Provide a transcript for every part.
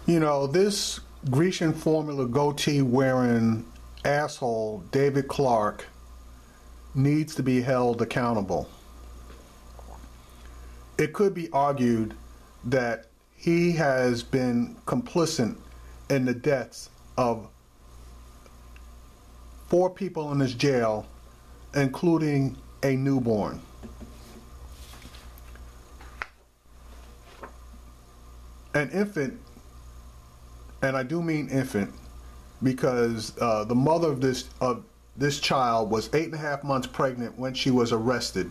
You know, this Grecian formula goatee wearing asshole, David Clarke, needs to be held accountable. It could be argued that he has been complicit in the deaths of 4 people in this jail, including a newborn. An infant, and I do mean infant, because the mother of this child was 8.5 months pregnant when she was arrested,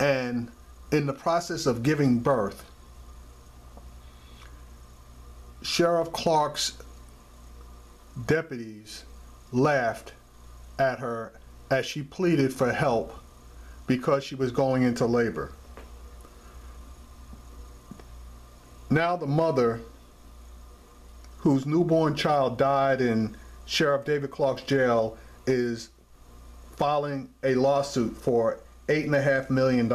and in the process of giving birth, Sheriff Clarke's deputies laughed at her as she pleaded for help because she was going into labor. Now the mother, whose newborn child died in Sheriff David Clarke's jail, is filing a lawsuit for $8.5 million.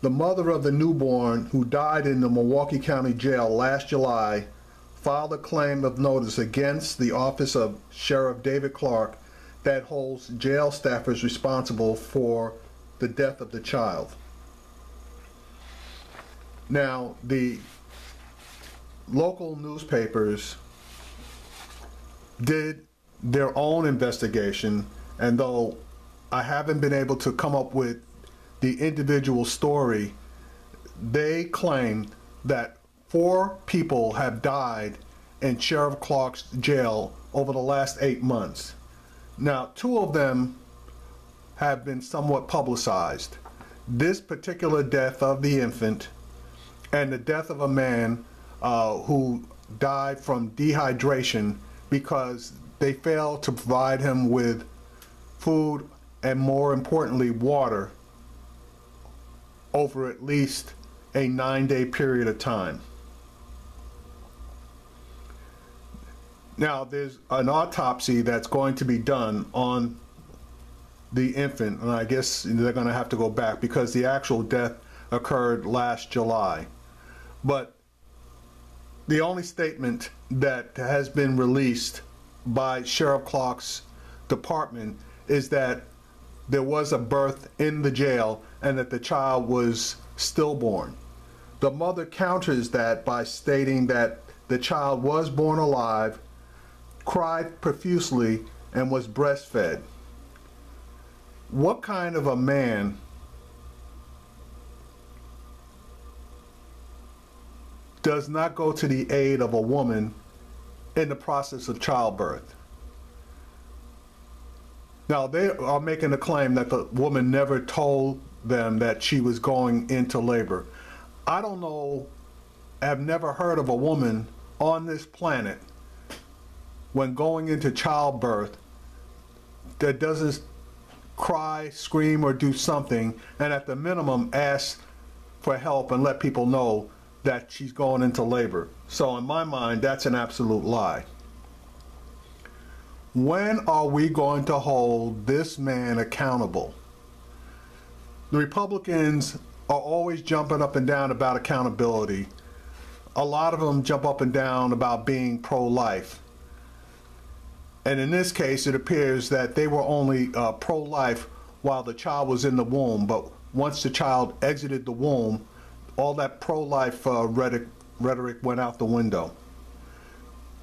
The mother of the newborn, who died in the Milwaukee County Jail last July, filed a claim of notice against the office of Sheriff David Clarke that holds jail staffers responsible for the death of the child. Now, the local newspapers did their own investigation, and though I haven't been able to come up with the individual story, they claimed that 4 people have died in Sheriff Clarke's jail over the last 8 months. Now, 2 of them have been somewhat publicized. This particular death of the infant and the death of a man who died from dehydration because they failed to provide him with food and, more importantly, water over at least a 9-day period of time. Now, there's an autopsy that's going to be done on the infant, and I guess they're going to have to go back because the actual death occurred last July. But the only statement that has been released by Sheriff Clarke's department is that there was a birth in the jail and that the child was stillborn. The mother counters that by stating that the child was born alive, cried profusely, and was breastfed. What kind of a man does not go to the aid of a woman in the process of childbirth? Now, they are making a claim that the woman never told them that she was going into labor. I don't know, have never heard of a woman on this planet when going into childbirth that doesn't cry, scream, or do something, and at the minimum ask for help and let people know that she's going into labor. So in my mind, that's an absolute lie. When are we going to hold this man accountable? The Republicans are always jumping up and down about accountability. A lot of them jump up and down about being pro-life. And in this case, it appears that they were only pro-life while the child was in the womb. But once the child exited the womb, all that pro-life rhetoric went out the window.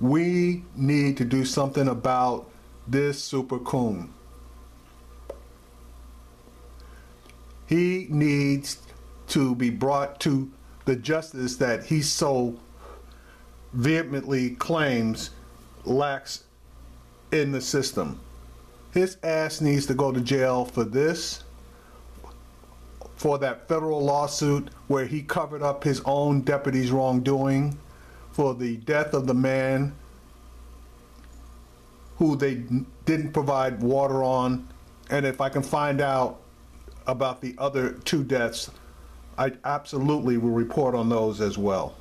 We need to do something about this super coon. He needs to be brought to the justice that he so vehemently claims lacks in the system. His ass needs to go to jail for this, for that federal lawsuit where he covered up his own deputy's wrongdoing, for the death of the man who they didn't provide water on, and if I can find out about the other 2 deaths, I absolutely will report on those as well.